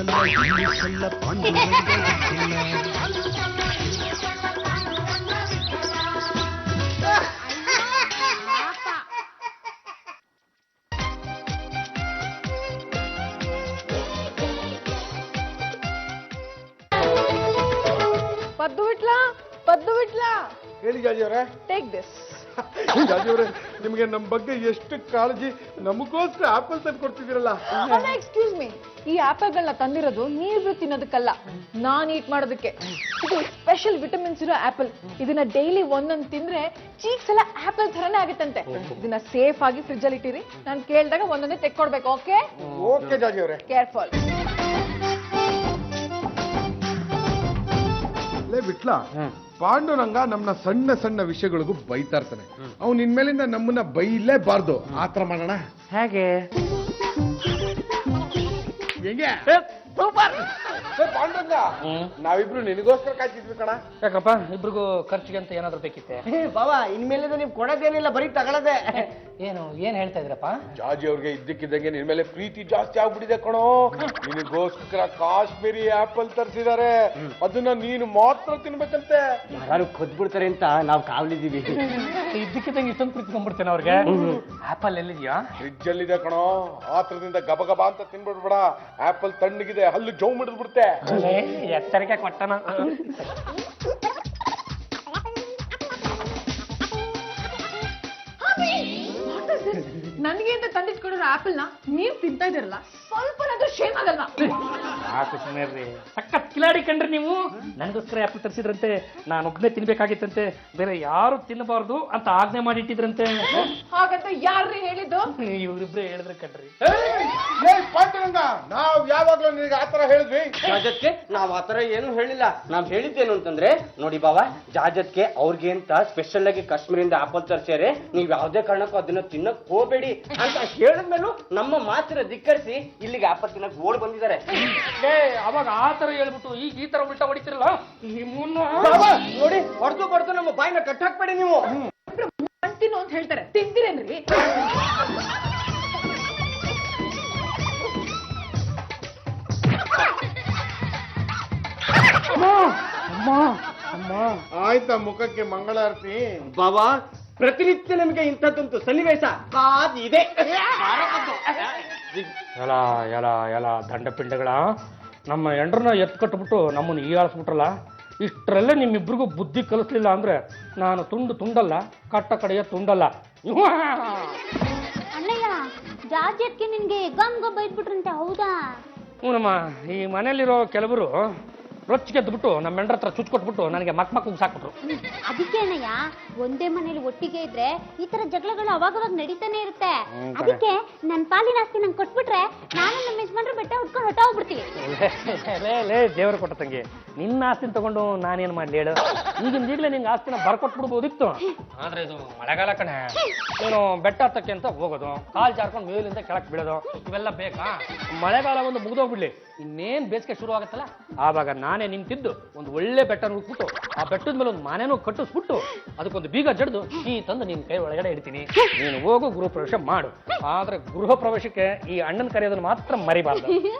ಪದ್ದು ಬಿಟ್ಲಾ ಹೇಳಿ ಜಾಜಿ ಅವರೇ. Take this. ಜಾಜಿ ಅವರೇ, ನಿಮಗೆ ನಮ್ಮ ಬಗ್ಗೆ ಎಷ್ಟು ಕಾಳಜಿ, ನಮಗೋಸ್ಕರ ಆಪಲ್ ತಂದು ಕೊಡ್ತಿದ್ದೀರಲ್ಲ. ಎಕ್ಸ್ಕ್ಯೂಸ್ ಮೀ, ಈ ಆಪಲ್ಗಳನ್ನ ತಂದಿರೋದು ನೀವು ತಿನ್ನೋದಕ್ಕಲ್ಲ, ನಾನ್ ಈಟ್ ಮಾಡೋದಕ್ಕೆ. ಇದು ಸ್ಪೆಷಲ್ ವಿಟಮಿನ್ಸ್ ಇರೋ ಆಪಲ್. ಇದನ್ನ ಡೈಲಿ ಒಂದೊಂದು ತಿಂದ್ರೆ ಚೀಕ್ಸ್ ಎಲ್ಲ ಆಪಲ್ ಥರನೇ ಆಗುತ್ತಂತೆ. ಇದನ್ನ ಸೇಫ್ ಆಗಿ ಫ್ರಿಜ್ ಅಲ್ಲಿ ಇಟ್ಟಿರಿ, ನಾನು ಕೇಳಿದಾಗ ಒಂದೊಂದೇ ತೆಕ್ಕೊಡ್ಬೇಕು. ಓಕೆ ಓಕೆ ಜಾಜಿ ಅವರೇ. ಕೇರ್ಫುಲ್. ಬಿಟ್ಲಾ, ಪಾಂಡುರಂಗ ನಮ್ಮನ್ನ ಸಣ್ಣ ಸಣ್ಣ ವಿಷಯಗಳಿಗೂ ಬೈತಾ ಇರ್ತಾನೆ. ಅವ್ನು ಇನ್ಮೇಲಿಂದ ನಮ್ಮನ್ನ ಬೈಲೇಬಾರ್ದು. ಆತರ ಮಾಡೋಣ. ಹೇಗೆ? ಹೆಂಗೆ? ಸೂಪರ್. ಪಾಂಡುರಂಗ, ನಾವಿಬ್ರು ನಿನಗೋಸ್ಕರ ಕಾಯ್ತಿದ್ವಿ ಕಣ. ಯಾಕಪ್ಪ, ಇಬ್ರಿಗೂ ಖರ್ಚಿಗೆ ಅಂತ ಏನಾದ್ರು ಬೇಕಿತ್ತೆ? ಬಾಬಾ, ಇನ್ಮೇಲೆ ನೀವ್ ಕೊಡೋದೇನಿಲ್ಲ, ಬರೀ ತಗೊಳ್ಳೋದೆ. ಏನ್ ಹೇಳ್ತಾ ಇದ್ರಪ್ಪ? ಜಾಜಿ ಅವ್ರಿಗೆ ಇದ್ದಕ್ಕಿದ್ದಂಗೆ ನಿನ್ ಮೇಲೆ ಪ್ರೀತಿ ಜಾಸ್ತಿ ಆಗ್ಬಿಟ್ಟಿದೆ ಕಣೋ. ನಿನಗೋಸ್ಕರ ಕಾಶ್ಮೀರಿ ಆಪಲ್ ತರಿಸಿದ್ದಾರೆ, ಅದನ್ನ ನೀನು ಮಾತ್ರ ತಿನ್ಬೇಕಂತೆ. ಯಾರು ಕೊದ್ಬಿಡ್ತಾರೆ ಅಂತ ನಾವ್ ಕಾವಲಿದೀವಿ. ಇದ್ದಕ್ಕಿದ್ದಂಗೆ ಇಷ್ಟೊಂದು ಪ್ರೀತಿಕೊಂಡ್ಬಿಡ್ತೇನೆ ಅವ್ರಿಗೆ. ಆಪಲ್ ಎಲ್ಲಿದ್ಯಾ? ಫ್ರಿಜ್ ಅಲ್ಲಿ ಇದೆ ಕಣೋ. ಆತ್ರದಿಂದ ಗಬ ಗಬ ಅಂತ ತಿನ್ಬಿಡ್ಬೇಡ. ಆಪಲ್ ತಣ್ಣಗಿದೆ, ಹಲ್ಲು ಜೌ ಬಿಡುತ್ತೆ. ಎಚ್ಚರಿಕೆ ಕೊಟ್ಟನ. ನನಗೆ ಅಂತ ತಂದಿಟ್ಕೊಂಡಿರೋ ಆಪಲ್ ನ ನೀವ್ ತಿಂತಾ ಇದ್ದೀರಲ್ಲ, ಸ್ವಲ್ಪನಾದ್ರೂ ಶೇಮ್ ಆಗಲ್ವಾ? ಸಖತ್ ಕಿಲಾಡಿ ಕಂಡ್ರಿ ನೀವು. ನನಗೋಸ್ಕರ ಆಪಲ್ ತರಿಸಿದ್ರಂತೆ, ನಾನೊಬ್ಬನೇ ತಿನ್ಬೇಕಾಗಿತ್ತಂತೆ, ಬೇರೆ ಯಾರು ತಿನ್ನಬಾರ್ದು ಅಂತ ಆಜ್ಞೆ ಮಾಡಿಟ್ಟಿದ್ರಂತೆ. ಹಾಗಂತ ಯಾರ್ರೀ ಹೇಳಿದ್ದು? ಇವ್ರಿಬ್ರೆ ಹೇಳಿದ್ರೆ ಕಣ್ರಿ. ಪಾಂಡುರಂಗ, ನಾವ್ ಯಾವಾಗ್ಲೂ ನಿನಗೆ ಆತರ ಹೇಳಿದ್ವಿ? ಜಾಜತ್ಗೆ ನಾವ್ ಆತರ ಏನು ಹೇಳಿಲ್ಲ. ನಾವ್ ಹೇಳಿದ್ದೇನು ಅಂತಂದ್ರೆ, ನೋಡಿ ಬಾಬಾ, ಜಾಜತ್ಗೆ ಅವ್ರಿಗೆ ಅಂತ ಸ್ಪೆಷಲ್ ಆಗಿ ಕಾಶ್ಮೀರಿಂದ ಆಪಲ್ ತರ್ಸ್ಯಾರೆ, ನೀವ್ ಯಾವ್ದೇ ಕಾರಣಕ್ಕೂ ಅದನ್ನ ತಿನ್ನಕ್ ಹೋಗ್ಬೇಡಿ ಅಂತ ಹೇಳಿದ್ಮೇಲೂ ನಮ್ಮ ಮಾತಿನ ಧಿಕ್ಕರಿಸಿ ಇಲ್ಲಿಗೆ ಆಪಲ್ ತಿನ್ನಕ್ ಓಡ್ ಬಂದಿದ್ದಾರೆ. ಅವಾಗ ಆ ತರ ಹೇಳ್ಬಿಟ್ಟು ಈಗ ಈ ತರ ಉಲ್ಟಾ ಹೊಡಿತಿರಲ್ಲ ನಿಮ್ಮನ್ನು. ನೋಡಿ, ಹೊಡೆದು ಬಡ್ದು ನಮ್ಮ ಬಾಯಿನ ಕಟ್ಟಾಕ್ಬೇಡಿ ನೀವು. ತಿನ್ನು ಅಂತ ಹೇಳ್ತಾರೆ, ತಿಂತೀರೇನ್ರಿ? ಆಯ್ತಾ ಮುಖಕ್ಕೆ ಮಂಗಳಾರತಿ. ಬಾಬಾ, ಪ್ರತಿನಿತ್ಯ ನಮಗೆ ಇಂಥದ್ದಂತೂ ಸನ್ನಿವೇಶ ಕಾದಿದೆ. ಎಲ್ಲ ದಂಡಪಿಂಡಗಳ ನಮ್ಮ ಎಂಡ್ರನ್ನ ಎತ್ಕಟ್ಬಿಟ್ಟು ನಮ್ಮನ್ನು ಈಗಾಳಿಸ್ಬಿಟ್ರಲ್ಲ. ಇಷ್ಟರಲ್ಲೇ ನಿಮ್ಮಿಬ್ರಿಗೂ ಬುದ್ಧಿ ಕಲಿಸ್ಲಿಲ್ಲ ಅಂದ್ರೆ ನಾನು ತುಂಡಲ್ಲ, ಕಟ್ಟ ಕಡೆಯ ತುಂಡಲ್ಲ. ಅಣ್ಣಯ್ಯ, ಜಾಜತ್ಗೆ ನಿನ್ಗೆ ಗಂಗ ಬೈದ್ಬಿಟ್ರಂತೆ, ಹೌದಾ? ನಮ್ಮ ಈ ಮನೇಲಿರೋ ಕೆಲವರು ರೊಚ್ಚಿಗೆದ್ಬಿಟ್ಟು ನಮ್ಮ ಮೆಂಡ್ರ ಹತ್ರ ಚುಚ್ಕೊಟ್ಬಿಟ್ಟು ನನಗೆ ಮಕ್ ಸಾಕ್ಬಿಟ್ರು. ಅದಕ್ಕೆ ಅಣ್ಣಯ್ಯ, ಒಂದೇ ಮನೇಲಿ ಒಟ್ಟಿಗೆ ಇದ್ರೆ ಈ ತರ ಜಗಳಗಳು ಅವಾಗವಾಗ ನಡೀತಾನೆ ಇರುತ್ತೆ. ಅದಕ್ಕೆ ನನ್ ಪಾಲಿನ ಆಸ್ತಿ ನಂಗೆ ಕೊಟ್ಬಿಟ್ರೆ ನಾನು ನಮ್ಮ ಯಜಮಾನ್ರು ಬೆಟ್ಟ ಹುಡ್ಕೊಂಡು ಹೊಟ್ಟೋಗ್ಬಿಡ್ತೀವಿ. ಲೇ ದೇವರು ಕೊಟ್ಟ ತಂಗಿ, ನಿನ್ನ ಆಸ್ತಿನ ತಗೊಂಡು ನಾನೇನ್ ಮಾಡ್ಲಿ ಹೇಳು? ಈಗಲೇ ನಿಂಗೆ ಆಸ್ತಿನ ಬರ್ಕೊಟ್ಬಿಡ್ಬೋದಿತ್ತು. ಆದ್ರೆ ಇದು ಮಳೆಗಾಲ ಕಣೆ, ನೀನು ಬೆಟ್ಟ ಹತ್ತಕ್ಕೆ ಅಂತ ಹೋಗೋದು, ಕಾಲ್ ಜಾರ್ಕೊಂಡು ಮೇಲಿಂದ ಕೆಳಕ್ ಬೀಳೋದು, ಇವೆಲ್ಲ ಬೇಕಾ? ಮಳೆಗಾಲ ಒಂದು ಮುಗಿದೋಗ್ಬಿಡ್ಲಿ, ಇನ್ನೇನ್ ಬೇಸಿಗೆ ಶುರು ಆಗತ್ತಲ್ಲ, ಆವಾಗ ನಾನೇ ನಿಂತಿದ್ದು ಒಂದು ಒಳ್ಳೆ ಬೆಟ್ಟ ಹುಡುಕ್ಬಿಟ್ಟು ಆ ಬೆಟ್ಟದ ಮೇಲೆ ಒಂದು ಮನೆನೂ ಕಟ್ಟಿಸ್ಬಿಟ್ಟು ಅದಕ್ಕೊಂದು ಬೀಗ ಜಡ್ದು ಈ ತಂದು ನಿನ್ ಕೈ ಒಳಗಡೆ ಇಡ್ತೀನಿ. ನೀನು ಹೋಗು, ಗೃಹ ಪ್ರವೇಶ ಮಾಡು. ಆದ್ರೆ ಗೃಹ ಪ್ರವೇಶಕ್ಕೆ ಈ ಅಣ್ಣನ ಕರೆಯೋದನ್ನ ಮಾತ್ರ ಮರಿಬಾರ್ದು.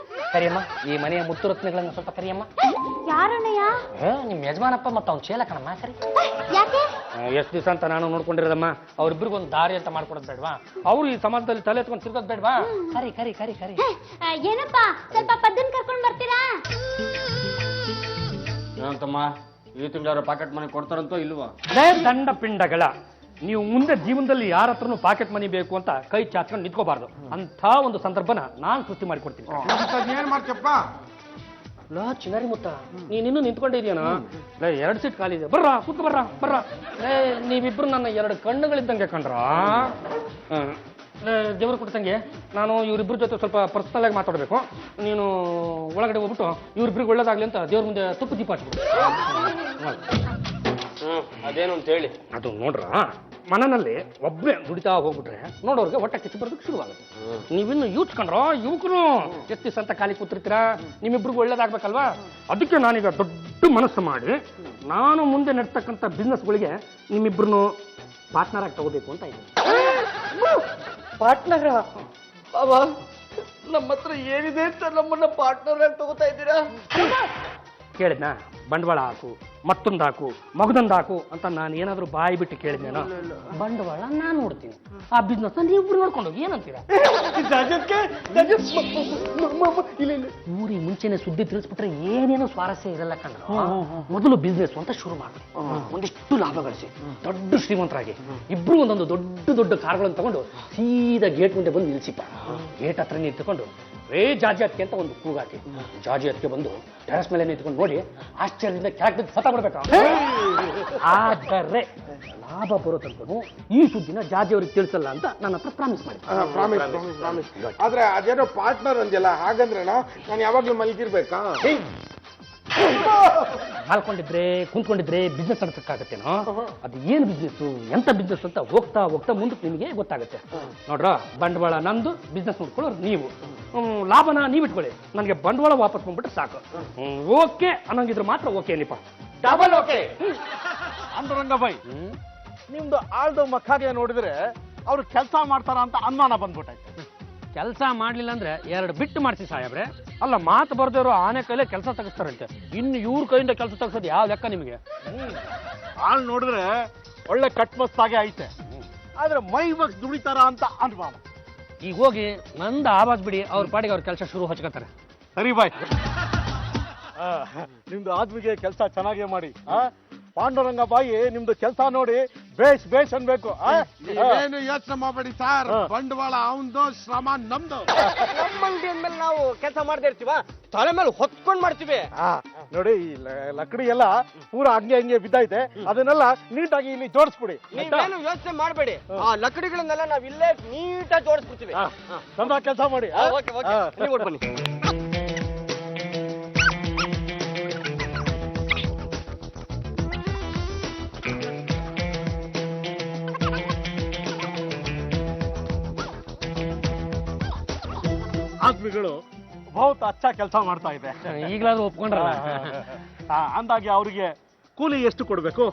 ಕರಿಯಮ್ಮ, ಈ ಮನೆಯ ಮುತ್ತುರತ್ನಗಳನ್ನ ಸ್ವಲ್ಪ ಕರಿಯಮ್ಮ. ಯಾರಣ್ಣಯ್ಯ? ನಿಮ್ ಯಜಮಾನಪ್ಪ ಮತ್ತ ಅವ್ನ ಚೇಲ ಕಣಮ್ಮ. ಕರಿ. ಯಾಕೆ? ಎಷ್ಟು ದಿವಸ ಅಂತ ನಾನು ನೋಡ್ಕೊಂಡಿರೋದಮ್ಮ, ಅವ್ರಿಬ್ರಿಗೂ ಒಂದು ದಾರಿ ಅಂತ ಮಾಡ್ಕೊಡೋದು ಬೇಡವಾ? ಅವ್ರು ಈ ಸಮಾಜದಲ್ಲಿ ತಲೆ ಎತ್ಕೊಂಡು ತಿರ್ಗೋದು ಬೇಡವಾ? ಕರಿ ಕರಿ ಕರಿ ಕರಿ. ಏನಪ್ಪ, ಸ್ವಲ್ಪ ಪದ್ದನ್ ಕರ್ಕೊಂಡ್ ಬರ್ತೀರಾ? ಏನಂತಮ್ಮ, ಈ ತಿಂಗಳ ಪಾಕೆಟ್ ಮನಿ ಕೊಡ್ತಾರಂತೋ ಇಲ್ವಾ? ದಂಡ ಪಿಂಡಗಳ, ನೀವು ಮುಂದೆ ಜೀವನದಲ್ಲಿ ಯಾರ ಹತ್ರನೂ ಪಾಕೆಟ್ ಮನಿ ಬೇಕು ಅಂತ ಕೈ ಚಾಚ್ಕೊಂಡು ನಿಂತ್ಕೋಬಾರ್ದು. ಅಂತ ಒಂದು ಸಂದರ್ಭನ ನಾನ್ ಸೃಷ್ಟಿ ಮಾಡಿಕೊಡ್ತೀನಿ. ಏನ್ ಮಾಡ್ತಪ್ಪ? ಲಾ ಚಿನ್ನಾರಿ ಮುತ್ತ, ನೀನಿನ್ನೂ ನಿಂತ್ಕೊಂಡಿದ್ಯಾನ? 2 ಸೀಟ್ ಖಾಲಿ ಇದೆ, ಬರ್ರ ಕೂತ್ಕ ಬರ್ರ. ನೀವಿಬ್ರು ನನ್ನ 2 ಕಣ್ಣುಗಳಿದ್ದಂಗೆ ಕಂಡ್ರ. ದೇವ್ರ ಕೊಟ್ಟಂಗೆ ನಾನು ಇವ್ರಿಬ್ರ ಜೊತೆ ಸ್ವಲ್ಪ ಪರ್ಸನಲ್ ಆಗಿ ಮಾತಾಡಬೇಕು. ನೀನು ಒಳಗಡೆ ಹೋಗ್ಬಿಟ್ಟು ಇವ್ರಿಬ್ರಿಗೆ ಒಳ್ಳೇದಾಗ್ಲಿ ಅಂತ ದೇವ್ರ ಮುಂದೆ ತುಪ್ಪ ದೀಪ ಹಚ್ಬಿಟ್ಟು. ಅದೇನು ಅಂತ ಹೇಳಿ. ಅದು ನೋಡ್ರ, ಮನೆಯಲ್ಲಿ ಒಬ್ಬನೇ ದುಡಿತಾ ಹೋಗ್ಬಿಟ್ರೆ ನೋಡೋರ್ಗೆ ಹೊಟ್ಟೆ ಕಿಚ್ಚು ಬರೋದಕ್ಕೆ ಶುರುವಾಗುತ್ತೆ. ನೀವಿನ್ನು ಯೂಚ್ಕೊಂಡ್ರ ಯುವಕರು ಎಷ್ಟು ದಿವಸ ಅಂತ ಖಾಲಿ ಕೂತಿರ್ತೀರಾ? ನಿಮ್ಮಿಬ್ರಿಗೂ ಒಳ್ಳೇದಾಗ್ಬೇಕಲ್ವಾ? ಅದಕ್ಕೆ ನಾನೀಗ ದೊಡ್ಡ ಮನಸ್ಸು ಮಾಡಿ ನಾನು ಮುಂದೆ ನಡ್ತಕ್ಕಂಥ ಬಿಸ್ನೆಸ್ಗಳಿಗೆ ನಿಮ್ಮಿಬ್ರು ಪಾರ್ಟ್ನರ್ ಆಗಿ ತಗೋಬೇಕು ಅಂತ ಇದ್ದೀನಿ. ಪಾರ್ಟ್ನರ? ಬಾಬಾ, ನಮ್ಮ ಹತ್ರ ಏನಿದೆ ಅಂತ ನಮ್ಮನ್ನ ಪಾರ್ಟ್ನರ್ ಆಗಿ ತಗೋತಾ ಇದ್ದೀರಾ? ಕೇಳಿದ್ನಾ ಬಂಡವಾಳ ಹಾಕು ಮತ್ತೊಂದು ಹಾಕು ಮಗದೊಂದು ಹಾಕು ಅಂತ ನಾನು ಏನಾದರೂ ಬಾಯಿ ಬಿಟ್ಟು ಕೇಳಿದ್ನೇನೋ? ಬಂಡವಾಳ ನಾನು ನೋಡ್ತೀನಿ, ಆ ಬಿಸ್ನೆಸ್ ನೀವಿಬ್ರು ನೋಡ್ಕೊಂಡು ಹೋಗಿ. ಏನಂತೀರಾ? ಊರಿಗೆ ಮುಂಚೆನೆ ಸುದ್ದಿ ತಿಳಿಸ್ಬಿಟ್ರೆ ಏನೇನೋ ಸ್ವಾರಸ್ಯ ಇರಲ್ಲ ಕಣ್ಣ. ಮೊದಲು ಬಿಸ್ನೆಸ್ ಅಂತ ಶುರು ಮಾಡಿ ಒಂದಿಷ್ಟು ಲಾಭ ಗಳಿಸಿ ದೊಡ್ಡ ಶ್ರೀಮಂತರಾಗಿ ಇಬ್ರು ಒಂದೊಂದು ದೊಡ್ಡ ದೊಡ್ಡ ಕಾರ್ಗಳನ್ನು ತಗೊಂಡು ಸೀದಾ ಗೇಟ್ ಮುಂದೆ ಬಂದು ನಿಲ್ಸಿಪ್ಪ. ಗೇಟ್ ಹತ್ರ ನಿಂತ್ಕೊಂಡು ಜಾಜಿ ಅದಕ್ಕೆ ಅಂತ ಒಂದು ಕೂಗಾಕಿ ಜಾಜಿ ಅದಕ್ಕೆ ಬಂದು ಟೆರಸ್ ಮೇಲೆ ನಿಂತ್ಕೊಂಡು ನೋಡಿ ಆಶ್ಚರ್ಯದಿಂದ ಕೆಳಗೆ ಸತ ಬಿಡ್ಬೇಕು. ಆದರೆ ಲಾಭ ಬರೋ ತನಕ ಈ ಸುದ್ದಿನ ಜಾಜಿ ಅವ್ರಿಗೆ ತಿಳಿಸಲ್ಲ ಅಂತ ನನ್ನ ಹತ್ರ ಪ್ರಾಮಿಸ್ ಮಾಡಿ. ಆದ್ರೆ ಅದೇನೋ ಪಾರ್ಟ್ನರ್ ಅಂದ್ಯಲ್ಲ, ಹಾಗಂದ್ರೇನ ನಾನು ಯಾವಾಗ್ಲೂ ಮಲಗಿರ್ಬೇಕಾ? ಮಾಲ್ಕೊಂಡಿದ್ರೆ ಕುಂತ್ಕೊಂಡಿದ್ರೆ ಬಿಸ್ನೆಸ್ ನಡೆಸಕ್ಕಾಗತ್ತೇನೋ? ಅದು ಏನು ಬಿಸ್ನೆಸ್ ಎಂತ ಬಿಸ್ನೆಸ್ ಅಂತ ಹೋಗ್ತಾ ಹೋಗ್ತಾ ಮುಂದಕ್ಕೆ ನಿಮಗೆ ಗೊತ್ತಾಗುತ್ತೆ. ನೋಡ್ರ, ಬಂಡವಾಳ ನಂದು, ಬಿಸ್ನೆಸ್ ನೋಡ್ಕೊಳ್ಳೋರು ನೀವು, ಲಾಭನ ನೀವು ಇಟ್ಕೊಳ್ಳಿ, ನನಗೆ ಬಂಡವಾಳ ವಾಪಸ್ ಬಂದ್ಬಿಟ್ರೆ ಸಾಕು. ಓಕೆ ಅನ್ನಂಗಿದ್ರೆ ಮಾತ್ರ ಓಕೆ ನಿಪ್ಪ. Double okay. ಅಂದರಂಗಬಾಯಿ, ನಿಮ್ದು ಆಳ್ದು ಮಕ್ಕಾಗೆ ನೋಡಿದ್ರೆ ಅವ್ರು ಕೆಲಸ ಮಾಡ್ತಾರ ಅಂತ ಅನುಮಾನ ಬಂದ್ಬಿಟ್ಟೈತೆ. ಕೆಲಸ ಮಾಡ್ಲಿಲ್ಲ ಅಂದ್ರೆ 2 ಬಿಟ್ಟು ಮಾಡ್ಸಿ ಸಾಹೇಬ್ರೆ. ಅಲ್ಲ, ಮಾತು ಬರ್ದೇ ಇರೋ ಆನೆ ಕೈಲೇ ಕೆಲಸ ತೆಗಿಸ್ತಾರಂತೆ, ಇನ್ನು ಇವ್ರ ಕೈಯಿಂದ ಕೆಲಸ ತೆಗಿಸೋದು ಯಾವ ಲೆಕ್ಕ ನಿಮಗೆ? ಆಳ್ ನೋಡಿದ್ರೆ ಒಳ್ಳೆ ಕಟ್ಮಸ್ತಾಗೆ ಐತೆ, ಆದ್ರೆ ಮೈ ಬಗ್ಸ್ ದುಡಿತಾರ ಅಂತ ಅನುಮಾನ. ಈಗ ಹೋಗಿ ನಂದು ಆವಾಜ್ ಬಿಡಿ, ಅವ್ರ ಪಾಡಿಗೆ ಅವ್ರ ಕೆಲಸ ಶುರು ಹಚ್ಕೋತಾರೆ. ಸರಿ ಬಾಯ್, ನಿಮ್ದು ಆದ್ಮಿಗೆ ಕೆಲಸ ಚೆನ್ನಾಗೇ ಮಾಡಿ. ಪಾಂಡುರಂಗ ಬಾಯಿ ನಿಮ್ದು ಕೆಲಸ ನೋಡಿ ಬೇಷ್ ಬೇಷ್ ಅನ್ಬೇಕು. ಏನು ಯೋಚನೆ ಮಾಡಬೇಡಿ ಸರ್, ಬಂಡವಾಳ ಅವಂದು, ಶ್ರಮ ನಮ್ದು. ನಮ್ಮ ಅಂಗಡಿ ಅಂದ್ಮೇಲೆ ನಾವು ಕೆಲಸ ಮಾಡದೇ ಇರ್ತೀವ, ತಲೆ ಮೇಲೆ ಹೊತ್ಕೊಂಡ್ ಮಾಡ್ತೀವಿ. ನೋಡಿ, ಈ ಲಕಡಿ ಎಲ್ಲ ಪೂರಾ ಹಂಗೆ ಬಿದ್ದೈತೆ, ಅದನ್ನೆಲ್ಲ ನೀಟಾಗಿ ಇಲ್ಲಿ ಜೋಡಿಸ್ಬಿಡಿ. ನೀವೇನು ಯೋಚನೆ ಮಾಡಬೇಡಿ, ಆ ಲಕಡಿಗಳನ್ನೆಲ್ಲ ನಾವ್ ಇಲ್ಲೇ ನೀಟಾಗಿ ಜೋಡಿಸ್ಬಿಡ್ತೀವಿ. ಚಂದ ಕೆಲಸ ಮಾಡಿ. ನೀವು ಬನ್ನಿ. ಆದ್ಮಿಗಳು ಬಹುತ್ ಅಚ್ಚ ಕೆಲಸ ಮಾಡ್ತಾ ಇದೆ. ಈಗಲಾದ್ರೂ ಒಪ್ಕೊಂಡ್ರಲ್ಲ. ಅಂದಾಗೆ ಅವ್ರಿಗೆ ಕೂಲಿ ಎಷ್ಟು ಕೊಡ್ಬೇಕು?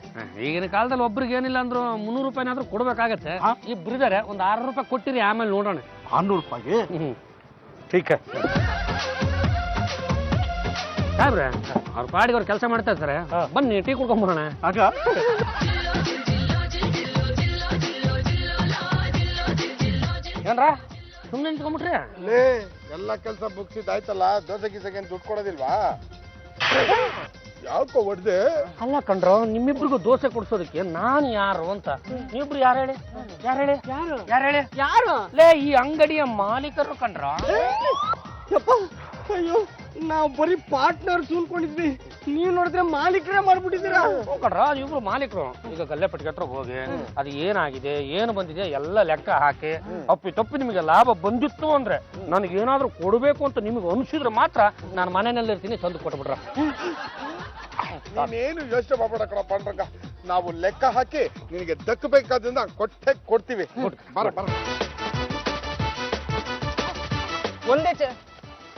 ಈಗಿನ ಕಾಲದಲ್ಲಿ ಒಬ್ರಿಗೆ ಏನಿಲ್ಲ ಅಂದ್ರು 300 ರೂಪಾಯಿನಾದ್ರೂ ಕೊಡ್ಬೇಕಾಗತ್ತೆ. ಇಬ್ರು ಇದಾರೆ, ಒಂದು 6 ರೂಪಾಯಿ ಕೊಟ್ಟಿರಿ, ಆಮೇಲೆ ನೋಡೋಣ. 600 ರೂಪಾಯಿಗೆ ಟೀಕ್. ಸಾಹೇಬ್ರೆ, ಅವ್ರ ಪಾಡಿಗೆ ಅವ್ರು ಕೆಲಸ ಮಾಡ್ತಾ ಇರ್ತಾರೆ, ಬನ್ನಿ ಟೀ ಕುಡ್ಕೊಂಡ್ಬರೋಣ. ಆಗ ಏನ್ರ ಸುಮ್ಮನೆ ನಿಂತ್ಕೊಂಡ್ಬಿಟ್ರಿ? ಎಲ್ಲ ಕೆಲಸ ಮುಗಿಸಿದ್ದಾಯ್ತಲ್ಲ, ದೋಸೆ ಗೀಸೆಗೆ ದುಡ್ಡು ಕೊಡೋದಿಲ್ವಾ? ಯಾಕೋ ಹೊಡ್ದೆ? ಅಲ್ಲ ಕಣ್ರೋ, ನಿಮ್ಮಿಬ್ರಿಗೂ ದೋಸೆ ಕೊಡ್ಸೋದಕ್ಕೆ ನಾನು ಯಾರು ಅಂತ. ನೀವಿಬ್ರು ಯಾರು ಹೇಳಿ? ಯಾರು ಲೇ? ಈ ಅಂಗಡಿಯ ಮಾಲೀಕರು ಕಣ್ರೋ. ಅಯ್ಯೋ, ನಾವು ಬರೀ ಪಾರ್ಟ್ನರ್ ಸುನ್ಕೊಂಡಿದ್ವಿ, ನೀವ್ ನೋಡಿದ್ರೆ ಮಾಲೀಕರೇ ಮಾಡ್ಬಿಟ್ಟಿದ್ದೀರಾ. ಕಣ್ರ, ನೀವಿಬ್ರು ಮಾಲೀಕರು. ಈಗ ಗಲ್ಲೆ ಪಟ್ಟಿಗೆ ಹತ್ರ ಹೋಗಿ ಅದು ಏನಾಗಿದೆ ಏನು ಬಂದಿದೆ ಎಲ್ಲ ಲೆಕ್ಕ ಹಾಕಿ ಅಪ್ಪಿ ತಪ್ಪಿ ನಿಮಗೆ ಲಾಭ ಬಂದಿತ್ತು ಅಂದ್ರೆ ನನಗೆ ಏನಾದ್ರೂ ಕೊಡಬೇಕು ಅಂತ ನಿಮಗೆ ಅನಿಸಿದ್ರೆ ಮಾತ್ರ ನಾನು ಮನೆಯಲ್ಲಿ ಇರ್ತೀನಿ, ತಂದು ಕೊಟ್ಬಿಡ್ರ. ನೀನೇನು ಯೋಚನೆ ಮಾಡ್ಬೇಡ ಕಣ ಪಾಂಡ್ರಂಗ, ನಾವು ಲೆಕ್ಕ ಹಾಕಿ ನಿನಗೆ ದಕ್ಕಬೇಕಾದ್ರಿಂದ ಕೊಡ್ತೀವಿ. ಬರ ಬರ.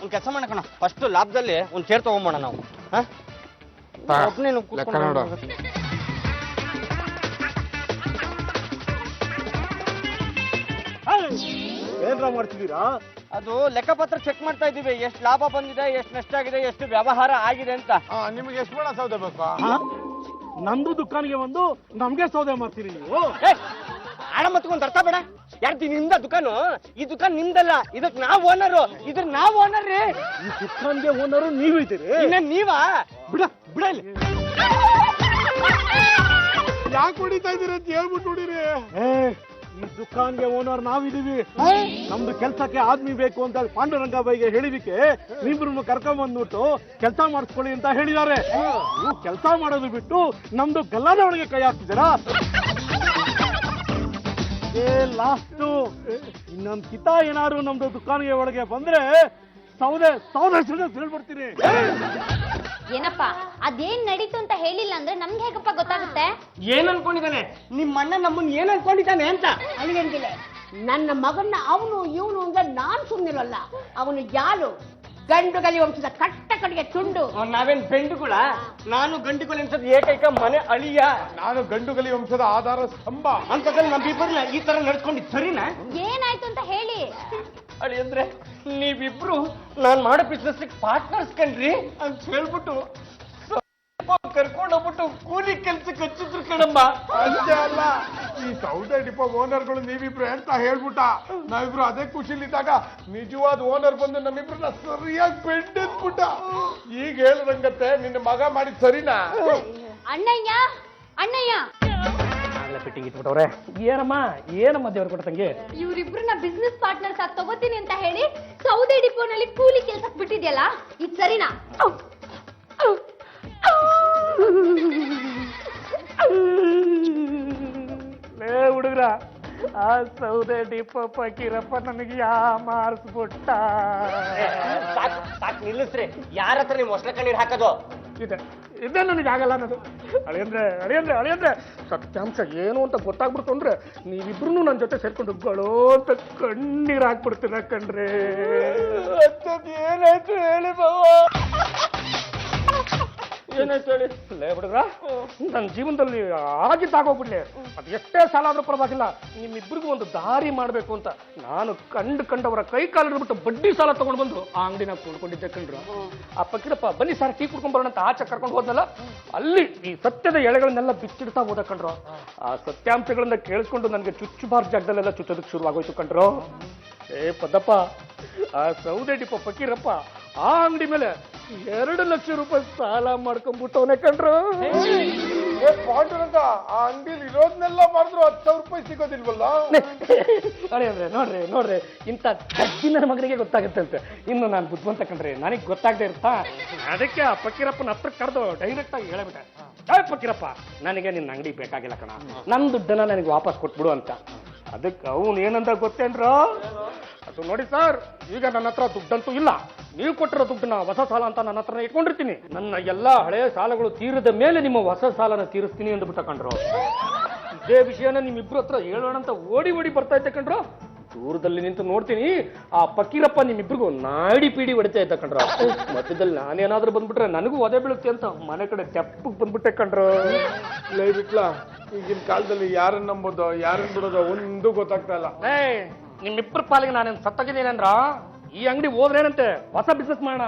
ಒಂದ್ ಕೆಲಸ ಮಾಡೋಣ, ಫಸ್ಟ್ ಲಾಭದಲ್ಲಿ ಒಂದ್ ಚೇರ್ ತಗೊಂಬೋಣ ನಾವು. ಲೆಕ್ಕ ನೋಡು. ಏನ್ರ ಮಾಡ್ತಿದ್ದೀರಾ? ಅದು ಲೆಕ್ಕಪತ್ರ ಚೆಕ್ ಮಾಡ್ತಾ ಇದೀವಿ, ಎಷ್ಟು ಲಾಭ ಬಂದಿದೆ, ಎಷ್ಟು ನಷ್ಟ ಆಗಿದೆ, ಎಷ್ಟು ವ್ಯವಹಾರ ಆಗಿದೆ ಅಂತ. ನಿಮ್ಗೆ ಎಷ್ಟು ಬೇಡ ಸೌದೆ ಬೇಕು? ನಮ್ದು ದುಕಾನ್ಗೆ ಬಂದು ನಮ್ಗೆ ಸೌದೆ ಮಾಡ್ತೀರಿ ನೀವು? ಆಡ ಮತ್ಕೊಂಡ್ ಅರ್ಥ ಬೇಡ. ಯಾರ್ದು ನಿಮ್ದ ದುಕಾನು? ಈ ದುಕಾನ್ ನಿಮ್ದಲ್ಲ, ಇದಕ್ ನಾವ್ ಓನರು. ಇದ್ರ ನಾವ್ ಓನರ್ ರೀ. ಈ ದುಕಾನ್ಗೆ ಓನರು ನೀವು ಇದ್ದೀರಿ? ಇನ್ನೇನ್ ನೀವಾ? ಬಿಡ ಬಿಡ ಇಲ್ಲಿ. ಯಾಕೆ ಹೊಡಿತಾ ಇದೀರಿ ಅಂತ ಹೇಳ್ಬಿಟ್ಟು ನೋಡಿರಿ. ಈ ದುಕಾನ್ಗೆ ಓನರ್ ನಾವಿದೀವಿ. ನಮ್ದು ಕೆಲ್ಸಕ್ಕೆ ಆದ್ಮಿ ಬೇಕು ಅಂತ ಪಾಂಡುರಂಗ ಬಾಯಿಗೆ ಹೇಳಿದಕ್ಕೆ ನೀವಿಬ್ರು ಕರ್ಕೊಂಡ್ ಬಂದ್ಬಿಟ್ಟು ಕೆಲಸ ಮಾಡಿಸ್ಕೊಳ್ಳಿ ಅಂತ ಹೇಳಿದ್ದಾರೆ. ನೀವು ಕೆಲಸ ಮಾಡೋದು ಬಿಟ್ಟು ನಮ್ದು ಗಲ್ಲಾದ ಒಳಗೆ ಕೈ ಹಾಕ್ತಿದ್ದೀರಾ? ಲಾಸ್ಟು ಇನ್ನೊಂದ್ ಕಿತ ಏನಾದ್ರು ನಮ್ದು ದುಕಾನ್ಗೆ ಒಳಗೆ ಬಂದ್ರೆ ಸೌದೆ ಹೇಳ್ಬಿಡ್ತೀನಿ. ಏನಪ್ಪ, ಅದೇನ್ ನಡೀತು ಅಂತ ಹೇಳಿಲ್ಲ ಅಂದ್ರೆ ನಮ್ಗೆ ಹೇಗಪ್ಪ ಗೊತ್ತಾಗುತ್ತೆ? ಏನ್ ಅನ್ಕೊಂಡಿದ್ದಾನೆ ನಿಮ್ಮ ಅಣ್ಣ? ನಮ್ಮನ್ ಏನ್ ಅನ್ಕೊಂಡಿದ್ದಾನೆ ಅಂತ ಅಲ್ಲಿಗಂತಿಲ್ಲ. ನನ್ನ ಮಗನ್ನ ಅವನು ಇವನು ಅಂದ್ರೆ ನಾನ್ ಸುಮ್ಮನಿರಲ್ಲ. ಅವನು ಯಾರು ಗಂಡುಗಲಿ ವಂಶದ ಕಟ್ಟ ಕಡೆಗೆ ತುಂಡು. ನಾವೇನ್ ಬೆಂಡುಗಳ? ನಾನು ಗಂಡುಗಳ ಅನ್ಸದ್ ಏಕೈಕ ಮನೆ ಅಳಿಯ. ನಾನು ಗಂಡುಗಲಿ ವಂಶದ ಆಧಾರ ಸ್ತಂಭ ಅಂತ ನಮ್ಮಿಬ್ಬರನ್ನ ಈ ತರ ನಡ್ಕೊಂಡಿದ್ ಸರಿನಾ? ಏನಾಯ್ತು ಅಂತ ಹೇಳಿ. ಅಳಿ ಅಂದ್ರೆ ನೀವಿಬ್ರು ನಾನ್ ಮಾಡೋ ಬಿಸ್ನೆಸ್ ಪಾರ್ಟ್ನರ್ಸ್ ಕಣ್ರಿ ಅಂತ ಹೇಳ್ಬಿಟ್ಟು ಕರ್ಕೊಂಡು ಹೋಗ್ಬಿಟ್ಟು ಕೂಲಿ ಕೆಲ್ಸಕ್ಕೆ ಹಚ್ಚಿದ್ರು ಕಣಮ್ಮ. ಅಷ್ಟೇ ಅಲ್ಲ, ಈ ಸೌದೆ ಡಿಪೋ ಓನರ್ಗಳು ನೀವಿಬ್ರು ಅಂತ ಹೇಳ್ಬಿಟ್ಟ. ನಾವಿಬ್ರು ಅದೇ ಖುಷಿಲಿದ್ದಾಗ ನಿಜವಾದ ಓನರ್ ಬಂದು ನಮ್ಮಿಬ್ರನ್ನ ಸರಿಯಾಗಿ ಬೆಂಡೆದ್ಬಿಟ್ಟ. ಈಗ ಹೇಳ್ದಂಗತ್ತೆ ನಿನ್ನ ಮಗ ಮಾಡಿದ್ ಸರಿನಾ? ಅಣ್ಣಯ್ಯ ಅಣ್ಣಯ್ಯ, ಆಗ್ಲೇ ಫಿಟ್ಟಿಂಗ್ ಇಟ್ಬಿಟ್ಟವ್ರೆ. ಏನಮ್ಮ ದೇವ್ರ ಕೊಟ್ಟ ತಂಗಿ? ಇವ್ರಿಬ್ರನ್ನ ಬಿಸ್ನೆಸ್ ಪಾರ್ಟ್ನರ್ಸ್ ಆಗಿ ತಗೋತೀನಿ ಅಂತ ಹೇಳಿ ಸೌದೆ ಡಿಪೋನಲ್ಲಿ ಕೂಲಿ ಕೆಲ್ಸಕ್ಕೆ ಬಿಟ್ಟಿದ್ಯಲ್ಲ, ಇದು ಸರಿನಾ? ಹುಡುಗ್ರ, ಆ ಸೌದೆ ಡಿಪೋ ಪಕೀರಪ್ಪ ನನಗೆ ಮಾರಿಸ್ಬಿಟ್ಟ. ಸಾಕ್ ನಿಲ್ಲಿಸ್ರಿ. ಯಾರ ಹತ್ರ ನೀವು ಮೊಸಳೆ ಕಣ್ಣೀರ್ ಹಾಕೋದು? ಇದೇ ನನಗೆ ಆಗಲ್ಲ ಅನ್ನೋದು. ಅಳಿಯಂದ್ರೆ ಸತ್ಯಾಂಶ ಏನು ಅಂತ ಗೊತ್ತಾಗ್ಬಿಡ್ತು ಅಂದ್ರೆ ನೀವಿಬ್ರು ನನ್ನ ಜೊತೆ ಸೇರ್ಕೊಂಡು ಗಳೋ ಅಂತ ಕಣ್ಣೀರ್ ಹಾಕ್ಬಿಡ್ತೀರ ಕಣ್ರಿ. ಏನಾಯ್ತು ಹೇಳಿ ಬಾವ? ಏನಾಯ್ತು ಹೇಳಿ? ಲೇ ಹುಡುಗ್ರ, ನನ್ನ ಜೀವನದಲ್ಲಿ ಆಗಿದ್ದಾಗೋಗ್ಬಿಡ್ಲಿ. ಅದು ಎಷ್ಟೇ ಸಾಲ ಆದ್ರೂ ಪರವಾಗಿಲ್ಲ, ನಿಮ್ಮಿಬ್ಬರಿಗೂ ಒಂದು ದಾರಿ ಮಾಡ್ಬೇಕು ಅಂತ ನಾನು ಕಂಡವರ ಕೈ ಕಾಲು ಬಿಟ್ಟು ಬಡ್ಡಿ ಸಾಲ ತಗೊಂಡು ಬಂದು ಆ ಅಂಗಡಿನ ಕೊಂಡ್ಕೊಂಡಿದ್ದೆ ಕಣ್ರು. ಆ ಪಕ್ಕೀರಪ್ಪ ಬನ್ನಿ ಸರ್ ಟೀ ಕುಡ್ಕೊಂಡ್ ಬರೋಣ ಅಂತ ಆಚೆ ಕರ್ಕೊಂಡು ಹೋದ್ನಲ್ಲ, ಅಲ್ಲಿ ಈ ಸತ್ಯದ ಎಳೆಗಳನ್ನೆಲ್ಲ ಬಿಚ್ಚಿಡ್ತಾ ಹೋದ ಕಣ್ರು. ಆ ಸತ್ಯಾಂಶಗಳನ್ನ ಕೇಳಿಸ್ಕೊಂಡು ನನಗೆ ಚುಚ್ಚುಬಾರ್ ಜಾಗದಲ್ಲೆಲ್ಲ ಚುಚ್ಚೋದಕ್ಕೆ ಶುರುವಾಗೋಯ್ತು ಕಣ್ರು. ಪದಪ್ಪ, ಆ ಸೌದೆ ಡಿಪೋ ಫಕೀರಪ್ಪ ಆ ಅಂಗಡಿ ಮೇಲೆ 2 ಲಕ್ಷ ರೂಪಾಯಿ ಸಾಲ ಮಾಡ್ಕೊಂಡ್ಬಿಟ್ಟವನೇ ಕಣ್ರು. ಪಾಂಡುರಂಗ, ಆ ಅಂಗಡಿಲಿ ಇರೋದ್ನೆಲ್ಲ ಮಾಡಿದ್ರು 10,000 ರೂಪಾಯಿ ಸಿಗೋದಿಲ್ವಲ್ಲ? ಅಂದ್ರೆ ನೋಡ್ರಿ ಇಂಥ ನನ್ನ ಮಗನಿಗೆ ಗೊತ್ತಾಗುತ್ತೆ ಅಂತ. ಇನ್ನು ನಾನು ಬುದ್ಧಿವಂತ ಕಣ್ರಿ, ನನಗೆ ಗೊತ್ತಾಗದೆ ಇರ್ತಾ. ಅದಕ್ಕೆ ಆ ಫಕೀರಪ್ಪನ ಹತ್ರ ಕರೆದು ಡೈರೆಕ್ಟ್ ಆಗಿ ಹೇಳ್ಬಿಟ್ಟೆ, ಫಕೀರಪ್ಪ ನನಗೆ ನಿನ್ನ ಅಂಗಡಿ ಬೇಕಾಗಿಲ್ಲ ಕಣ, ನನ್ನ ದುಡ್ಡನ್ನ ನನಗೆ ವಾಪಸ್ ಕೊಟ್ಬಿಡು ಅಂತ. ಅದಕ್ಕೆ ಅವನು ಏನಂತ ಗೊತ್ತೇನ್ರ? ಅದು ನೋಡಿ ಸರ್, ಈಗ ನನ್ನ ಹತ್ರ ದುಡ್ಡಂತೂ ಇಲ್ಲ, ನೀವು ಕೊಟ್ಟಿರೋ ದುಡ್ಡನ್ನ ಹೊಸ ಸಾಲ ಅಂತ ನನ್ನ ಹತ್ರ ಇಟ್ಕೊಂಡಿರ್ತೀನಿ. ನನ್ನ ಎಲ್ಲಾ ಹಳೆ ಸಾಲಗಳು ತೀರಿದ ಮೇಲೆ ನಿಮ್ಮ ಹೊಸ ಸಾಲನ ತೀರಿಸ್ತೀನಿ ಅಂದ್ಬಿಟ್ಟ ಕಣ್ರು. ಇದೇ ವಿಷಯನ ನಿಮ್ಮಿಬ್ರು ಹತ್ರ ಹೇಳೋಣ ಅಂತ ಓಡಿ ಬರ್ತಾ ಇದ್ದೆ ಕಣ್ರು. ದೂರದಲ್ಲಿ ನಿಂತು ನೋಡ್ತೀನಿ, ಆ ಫಕೀರಪ್ಪ ನಿಮ್ಮಿಬ್ರಿಗೂ ನಾಡಿ ಪೀಡಿ ಹೊಡಿತಾ ಇದ್ದ ಕಣ್ರು. ಮಧ್ಯದಲ್ಲಿ ನಾನೇನಾದ್ರೂ ಬಂದ್ಬಿಟ್ರೆ ನನಗೂ ಒದೆ ಬೀಳುತ್ತೆ ಅಂತ ಮನೆ ಕಡೆ ತೆಪ್ಪಗೆ ಬಂದ್ಬಿಟ್ಟೆ ಕಣ್ರು. ಲೈ ಬಿಟ್ಲಾ, ಈಗಿನ ಕಾಲದಲ್ಲಿ ಯಾರನ್ನ ನಂಬೋದು ಯಾರನ್ನ ಬಿಡೋದು ಒಂದು ಗೊತ್ತಾಗ್ತಾ ಇಲ್ಲ. ನಿಮ್ಮಿಬ್ಬರ ಪಾಲಿಗೆ ನಾನೇನು ಸತ್ತಾಗಿದ್ದೀನೇನ್ರ? ಈ ಅಂಗಡಿ ಹೋದ್ರೇನಂತೆ ಹೊಸ ಬಿಸ್ನೆಸ್ ಮಾಡೋಣ.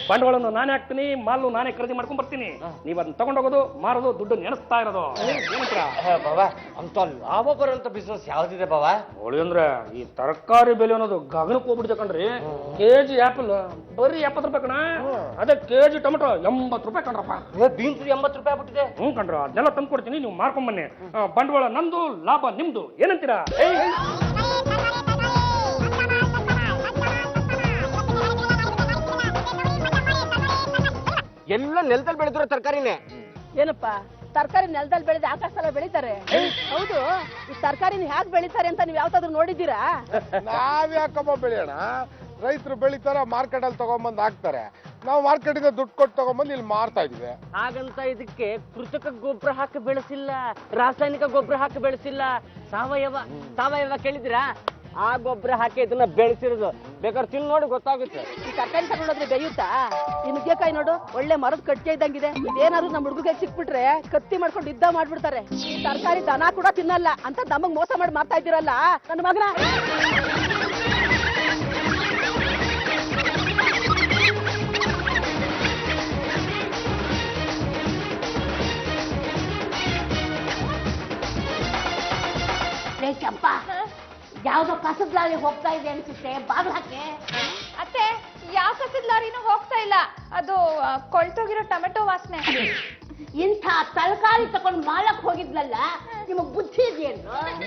ಬಂಡವಾಳನ್ನು ನಾನೇ ಹಾಕ್ತೀನಿ, ಮಾಲು ನಾನೇ ಖರೀದಿ ಮಾಡ್ಕೊಂಡ್ ಬರ್ತೀನಿ. ನೀವ್ ಅದನ್ನ ತಗೊಂಡೋಗೋದು, ಮಾರೋದು, ದುಡ್ಡು ನೆನೆಸ್ತಾ ಇರೋದು. ಬಾಬಾ, ಅಂತ ಲಾಭ ಬರುವಂತ ಬಿಸ್ನೆಸ್ ಯಾವ್ದಿದೆ ಬಾಬಾ? ಹೋಳಿ ಅಂದ್ರೆ ಈ ತರಕಾರಿ ಬೆಲೆ ಅನ್ನೋದು ಗಗನಕ್ಕೆ ಹೋಗ್ಬಿಡ್ತೆ ಕಣ್ರಿ. ಕೆಜಿ ಆಪಲ್ ಬರೀ 70 ರೂಪಾಯಿ ಕಣ. ಅದೇ ಕೆಜಿ ಟೊಮೆಟೊ 80 ರೂಪಾಯಿ ಕಣ್ರಪ್ಪ. ಬೀನ್ಸ್ 80 ರೂಪಾಯಿ ಆಗ್ಬಿಟ್ಟಿದೆ. ಕಣ್ರ, ಅದೆಲ್ಲ ತಂದು ಕೊಡ್ತೀನಿ, ನೀವು ಮಾರ್ಕೊಂಡ್ ಬನ್ನಿ. ಬಂಡವಾಳ ನಂದು, ಲಾಭ ನಿಮ್ದು, ಏನಂತೀರಾ? ಎಲ್ಲ ನೆಲದಲ್ಲಿ ಬೆಳೆದಿರೋ ತರಕಾರಿನೇ. ಏನಪ್ಪ, ತರಕಾರಿ ನೆಲದಲ್ಲಿ ಬೆಳೆದ ಆಕಾಶದಲ್ಲ ಬೆಳಿತಾರೆ? ಹೌದು, ಈ ತರಕಾರಿನ ಹ್ಯಾಕ್ ಬೆಳಿತಾರೆ ಅಂತ ನೀವು ಯಾವತ್ತಾದ್ರೂ ನೋಡಿದ್ದೀರಾ? ನಾವ್ಯಾಕಮ್ಮ ಬೆಳೆಯೋಣ? ರೈತರು ಬೆಳಿತಾರ, ಮಾರ್ಕೆಟ್ ಅಲ್ಲಿ ತಗೊಂಬಂದ್ ಹಾಕ್ತಾರೆ. ನಾವು ಮಾರ್ಕೆಟ್ ಇಂದ ದುಡ್ಡು ಕೊಟ್ಟು ತಗೊಂಬಂದು ಇಲ್ಲಿ ಮಾರ್ತಾ ಇದೀವಿ. ಹಾಗಂತ ಇದಕ್ಕೆ ಕೃತಕ ಗೊಬ್ಬರ ಹಾಕಿ ಬೆಳೆಸಿಲ್ಲ, ರಾಸಾಯನಿಕ ಗೊಬ್ಬರ ಹಾಕಿ ಬೆಳೆಸಿಲ್ಲ, ಸಾವಯವ ಕೇಳಿದಿರಾ? ಆ ಗೊಬ್ಬರ ಹಾಕಿ ಇದನ್ನ ಬೆಳೆಸಿರೋದು. ಬೇಕಾದ್ರೆ ತಿನ್ ನೋಡಿ ಗೊತ್ತಾಗುತ್ತೆ. ಈ ತರಕಾರಿ ತಗೊಂಡೋದ್ರೆ ಬೇಯುತ್ತಾ? ಈ ನುಗ್ಗೆಕಾಯಿ ನೋಡು, ಒಳ್ಳೆ ಮರದ ಕಟ್ಗೆ ಇದ್ದಂಗಿದೆ. ಇದೇನಾದ್ರು ನಮ್ಮ ಹುಡುಗಗೆ ಸಿಕ್ಬಿಟ್ರೆ ಕತ್ತಿ ಮಾಡ್ಕೊಂಡು ಯುದ್ಧ ಮಾಡ್ಬಿಡ್ತಾರೆ. ಈ ತರಕಾರಿ ದನ ಕೂಡ ತಿನ್ನಲ್ಲ ಅಂತ ನಮಗ್ ಮೋಸ ಮಾಡಿ ಮಾಡ್ತಾ ಇದ್ದೀರಲ್ಲ ನನ್ನ ಮಗನ. ಚಂಪ, ಯಾವ್ದೋ ಕಸದ ಲಾರಿ ಹೋಗ್ತಾ ಇದೆ ಅನ್ಸುತ್ತೆ, ಬಾಗ್ಲ ಹಾಕಿ. ಅತ್ತೆ, ಯಾವ ಕಸದ ಲಾರಿನೂ ಹೋಗ್ತಾ ಇಲ್ಲ, ಅದು ಕೊಳ್ತೋಗಿರೋ ಟೊಮೆಟೊ ವಾಸನೆ. ಇಂಥ ತರಕಾರಿ ತಗೊಂಡು ಮಾಲಕ್ ಹೋಗಿದ್ಲಲ್ಲ, ನಿಮಗ್ ಬುದ್ಧಿ ಇದೆಯೇನು?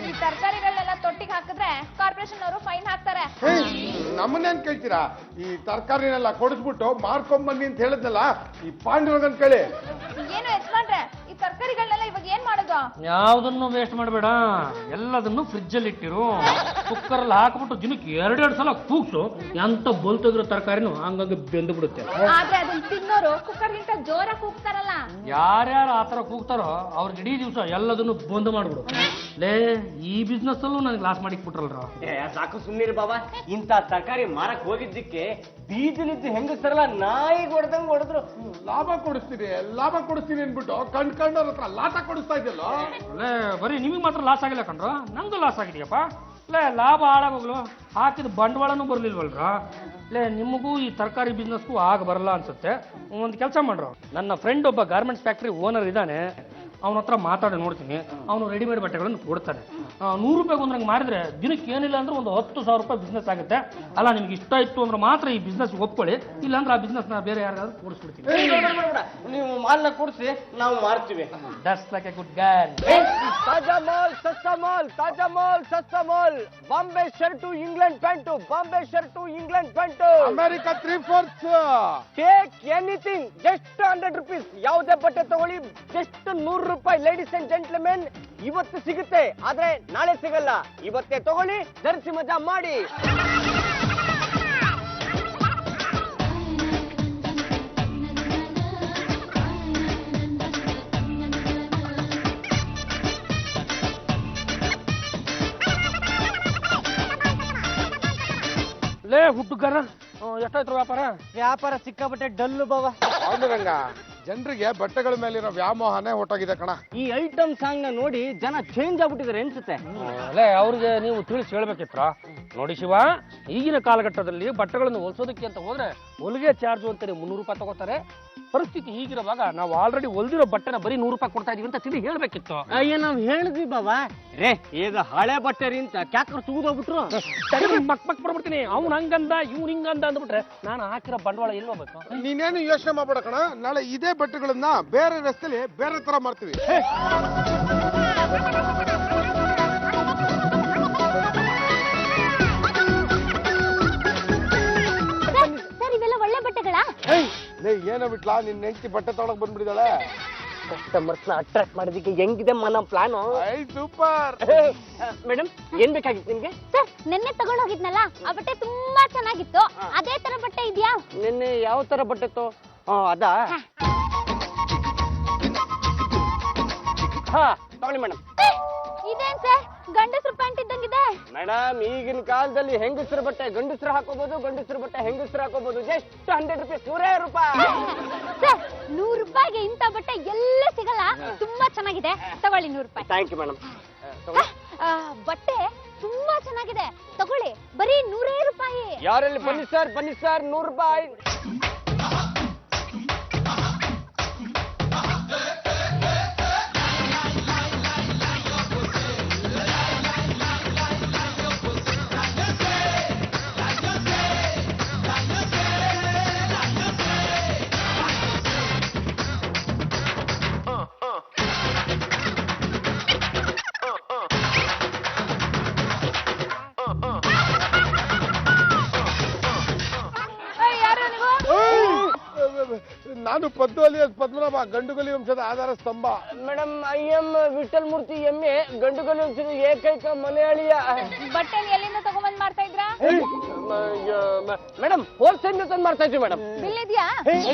ಈ ತರಕಾರಿಗಳನ್ನೆಲ್ಲ ತೊಟ್ಟಿಗೆ ಹಾಕಿದ್ರೆ ಕಾರ್ಪೊರೇಷನ್ ಅವರು ಫೈನ್ ಹಾಕ್ತಾರೆ. ನಮ್ಮನ್ನೇನ್ ಕೇಳ್ತೀರಾ? ಈ ತರಕಾರಿನೆಲ್ಲ ಕೊಡಿಸ್ಬಿಟ್ಟು ಮಾರ್ಕೊಂಡ್ ಬನ್ನಿ ಅಂತ ಹೇಳಿದ್ನಲ್ಲ, ಈ ಪಾಂಡುರಂಗನ್ ಕೇಳಿ. ಏನು ಯಜಮಾನ್ರೆ, ಈ ತರಕಾರಿಗಳನ್ನೆಲ್ಲ ಇವಾಗ ಏನ್ ಮಾಡೋದು? ಯಾವ್ದನ್ನು ವೇಸ್ಟ್ ಮಾಡಬೇಡ, ಎಲ್ಲದನ್ನು ಫ್ರಿಜ್ ಅಲ್ಲಿ ಇಟ್ಟಿರು. ಕುಕ್ಕರ್ ಅಲ್ಲಿ ಹಾಕ್ಬಿಟ್ಟು ದಿನಕ್ಕೆ 2 ಸಲ ಕೂಗ್ಸು, ಎಂತ ಬಲ್ತೋಗಿರೋ ತರಕಾರಿನೂ ಹಂಗಾಗಿ ಬೆಂದು ಬಿಡುತ್ತೆ. ಆದ್ರೆ ಅದನ್ನ ತಿನ್ನೋರು ಕುಕ್ಕರ್ ಗಿಂತ ಜೋರಾಗಿ ಕೂಗ್ತಾರಲ್ಲ. ಯಾರ್ಯಾರು ಆತರ ಕೂಗ್ತಾರೋ ಅವ್ರಿಗೆ ಇಡೀ ದಿವಸ ಎಲ್ಲದನ್ನು ಬಂದ್ ಮಾಡ್ಬಿಡು. ಲೇ, ಈ ಬಿಸ್ನೆಸ್ ಅಲ್ಲೂ ನನಗೆ ಲಾಸ್ ಮಾಡಿಕ್ಬಿಟ್ರಲ್ರ. ಸಾಕು ಸುಮ್ಮನಿರು ಬಾಬಾ. ಇಂಥ ತರಕಾರಿ ಮಾರಕ್ ಹೋಗಿದ್ದಕ್ಕೆ ಬೀದಿಲಿದ್ದು ಹೆಂಗಸರಲ್ಲ ನಾಯಿಗೆ ಹೊಡೆದಂಗ್ ಹೊಡೆದ್ರು. ಲಾಭ ಕೊಡಿಸ್ತೀನಿ ಅನ್ಬಿಟ್ಟು ಕಂಡ್ಕೊಂಡವ್ರ ಹತ್ರ ಲಾಟ ಕೊಡಿಸ್ತಾ ಇದೆಯಲ್ಲ. ಬರೀ ನಿಮಗೆ ಮಾತ್ರ ಲಾಸ್ ಆಗಿಲ್ಲ ಕಣ್ರು, ನಂದು ಲಾಸ್ ಆಗಿದೆಯಪ್ಪ. ಲಾಭ ಹಾಳಾಗೋಗ್ಲು ಹಾಕಿದ ಬಂಡವಾಳನೂ ಬರ್ಲಿಲ್ವಲ್ರ ನಿಮಗೂ ಈ ತರಕಾರಿ ಬಿಸ್ನೆಸ್ಗೂ ಆಗ ಬರಲ್ಲ ಅನ್ಸುತ್ತೆ. ಒಂದು ಕೆಲಸ ಮಾಡ್ರು, ನನ್ನ ಫ್ರೆಂಡ್ ಒಬ್ಬ ಗಾರ್ಮೆಂಟ್ಸ್ ಫ್ಯಾಕ್ಟ್ರಿ ಓನರ್ ಇದ್ದಾನೆ, ಅವನ ಹತ್ರ ಮಾತಾಡಿ ನೋಡ್ತೀನಿ. ಅವನು ರೆಡಿಮೇಡ್ ಬಟ್ಟೆಗಳನ್ನು ಕೊಡ್ತಾನೆ. 100 ರೂಪಾಯಿಗೆ ಒಂದ್ರಂಗೆ ಮಾಡಿದ್ರೆ ದಿನಕ್ಕೆ ಏನಿಲ್ಲ ಅಂದ್ರೆ ಒಂದು 10,000 ರೂಪಾಯಿ ಬಿಸ್ನೆಸ್ ಆಗುತ್ತೆ. ಅಲ್ಲ ನಿಮ್ಗೆ ಇಷ್ಟ ಇತ್ತು ಅಂದ್ರೆ ಮಾತ್ರ ಈ ಬಿಸ್ನೆಸ್ ಒಪ್ಕೊಳ್ಳಿ, ಇಲ್ಲಾಂದ್ರೆ ಆ ಬಿಸ್ನೆಸ್ ನ ಬೇರೆ ಯಾರಿಗಾದ್ರೂ ಕೊಡಿಸ್ಬಿಡ್ತೀನಿ. ನೀವು ಮಾಲ್ನ ಕೊಡ್ಸಿ, ನಾವು ಮಾಡ್ತೀವಿ. That's like A good girl. ತಾಜಾ ಮಾಲ್ ಸಸ್ತಾ ಮಾಲ್, ತಾಜಾ ಮಾಲ್ ಸಸ್ತಾ mall. Bombay shirt England pant, Bombay shirt England pant. America 3/4 take anything just 100 rupees. ಯಾವುದೇ ಬಟ್ಟೆ ತಗೊಳ್ಳಿ ಜಸ್ಟ್ 100 ರೂಪಾಯಿ. ಲೇಡೀಸ್ ಅಂಡ್ ಜೆಂಟ್ಲ್ಮೆನ್, ಇವತ್ತು ಸಿಗುತ್ತೆ ಆದ್ರೆ ನಾಳೆ ಸಿಗಲ್ಲ. ಇವತ್ತೇ ತಗೊಳ್ಳಿ, ಧರಿಸಿ ಮಜಾ ಮಾಡಿ. ಹುಟ್ಟುಗಾರ ಎಷ್ಟಾಯ್ತು ವ್ಯಾಪಾರ? ವ್ಯಾಪಾರ ಸಿಕ್ಕಾಪಟ್ಟೆ ಡಲ್ಲು ಬಾವ. ಪಾಂಡುರಂಗ, ಜನರಿಗೆ ಬಟ್ಟೆಗಳ ಮೇಲಿರೋ ವ್ಯಾಮೋಹನೇ ಹೊಟ್ಟೋಗಿದೆ ಕಣ. ಈ ಐಟಮ್ ಸಾಂಗ್ ನ ನೋಡಿ ಜನ ಚೇಂಜ್ ಆಗ್ಬಿಟ್ಟಿದ್ದಾರೆ ಅನ್ಸುತ್ತೆ. ಅವ್ರಿಗೆ ನೀವು ತಿಳಿಸಿ ಹೇಳ್ಬೇಕಿತ್ರ. ನೋಡಿ ಶಿವ, ಈಗಿನ ಕಾಲಘಟ್ಟದಲ್ಲಿ ಬಟ್ಟೆಗಳನ್ನು ಹೊಲಿಸೋದಕ್ಕೆ ಅಂತ ಹೋದ್ರೆ ಹೊಲಿಗೆ ಚಾರ್ಜ್ ಅಂತೇಳಿ 300 ರೂಪಾಯಿ ತಗೋತಾರೆ. ಪರಿಸ್ಥಿತಿ ಹೀಗಿರುವಾಗ ನಾವು ಆಲ್ರೆಡಿ ಹೊಲ್ದಿರೋ ಬಟ್ಟೆನ ಬರೀ 100 ರೂಪಾಯಿ ಕೊಡ್ತಾ ಇದೀವಿ ಅಂತ ತಿಳಿ ಹೇಳ್ಬೇಕಿತ್ತು. ಅಯ್ಯ, ನಾವ್ ಹೇಳಿದ್ವಿ ಬಾಬಾ. ರೇ, ಈಗ ಹಳೆ ಬಟ್ಟೆ ರೀ ಅಂತ ಕ್ಯಾಕರ್ ಸುಗಿದೋಗ್ಬಿಟ್ರು. ಮಕ್ ಬಿಡ್ಬಿಡ್ತೀನಿ. ಅವ್ನು ಹಂಗಂದ ಇವ್ನು ಹಿಂಗಂದ ಅಂದ್ಬಿಟ್ರೆ ನಾನು ಹಾಕಿರೋ ಬಂಡವಾಳ ಎಲ್ಲಿ ಹೋಗ್ಬೇಕು? ನೀನೇನು ಯೋಚನೆ ಮಾಡ್ಬೇಡ ಕಣ. ನಾಳೆ ಇದೇ ಬಟ್ಟೆಗಳನ್ನ ಬೇರೆ ರಸ್ತೆಲಿ ಬೇರೆ ತರ ಮಾಡ್ತೀವಿ. ಸರ್, ಇವೆಲ್ಲ ಒಳ್ಳೆ ಬಟ್ಟೆಗಳಾ? ಏನೋ ಬಿಟ್ಲಾ, ನಿನ್ ಹೆಂಡತಿ ಬಟ್ಟೆ ತೊಳಕ್ ಬಂದ್ಬಿಡಿದಾಳೆ. ಕಸ್ಟಮರ್ಸ್ ನ ಅಟ್ರಾಕ್ಟ್ ಮಾಡೋದಕ್ಕೆ ಹೆಂಗಿದೆ ಮನ ಪ್ಲಾನ್? ಸೂಪರ್. ಮೇಡಮ್, ಏನ್ ಬೇಕಾಗಿತ್ತು ನಿಮ್ಗೆ? ಸರ್, ನಿನ್ನೆ ತಗೊಂಡ್ ಹೋಗಿದ್ನಲ್ಲ, ಆ ಬಟ್ಟೆ ತುಂಬಾ ಚೆನ್ನಾಗಿತ್ತು. ಅದೇ ತರ ಬಟ್ಟೆ ಇದೆಯಾ? ನಿನ್ನೆ ಯಾವ ತರ ಬಟ್ಟೆ ಇತ್ತು? ಅದಾ? ಹಾ, ತಗೊಳ್ಳಿ ಮೇಡಮ್. ಇದೇನ್ ಸರ್, ಗಂಡಸ್ರು ಪ್ಯಾಂಟ್ ಇದ್ದಂಗಿದೆ. ಮೇಡಮ್, ಈಗಿನ ಕಾಲದಲ್ಲಿ ಹೆಂಗಸರ ಬಟ್ಟೆ ಗಂಡಸರು ಹಾಕೋಬಹುದು, ಗಂಡಸರ ಬಟ್ಟೆ ಹೆಂಗಸರು ಹಾಕೋಬಹುದು. ಜಸ್ಟ್ 100 rupees, 100 ರೂಪಾಯಿ. ಸರ್, 100 ರೂಪಾಯಿಗೆ ಇಂಥ ಬಟ್ಟೆ ಎಲ್ಲ ಸಿಗಲ್ಲ. ತುಂಬಾ ಚೆನ್ನಾಗಿದೆ, ತಗೊಳ್ಳಿ 100 ರೂಪಾಯಿ. Thank you madam. ಬಟ್ಟೆ ತುಂಬಾ ಚೆನ್ನಾಗಿದೆ, ತಗೊಳ್ಳಿ, ಬರೀ 100 ರೂಪಾಯಿ. ಯಾರಲ್ಲಿ? ಬನ್ನಿ ಸರ್, ಬನ್ನಿ ಸರ್, 100 ರೂಪಾಯಿ. ನಾನು ಪದ್ಮಲಿ ಪದ್ಮನಾಭ, ಗಂಡುಗಲಿ ವಂಶದ ಆಧಾರ ಸ್ತಂಭ. ಮೇಡಮ್, ಐ ಎಂ ವಿಠಲ್ ಮೂರ್ತಿ ಎಮ್ಮೆ, ಗಂಡುಗಲಿ ವಂಶದ ಏಕೈಕ ಮಲಯಾಳಿಯ. ಬಟ್ಟೆ ಎಲ್ಲಿಂದ ತಗೊಂಬಂದ್ ಮಾಡ್ತಾ ಇದ್ರಾ? ಮೇಡಮ್, ಹೋಲ್ಸೇಲ್ ತಂದು ಮಾಡ್ತಾ ಇದ್ವಿ ಮೇಡಮ್. ಬಿಲ್ ಇದೆಯಾ?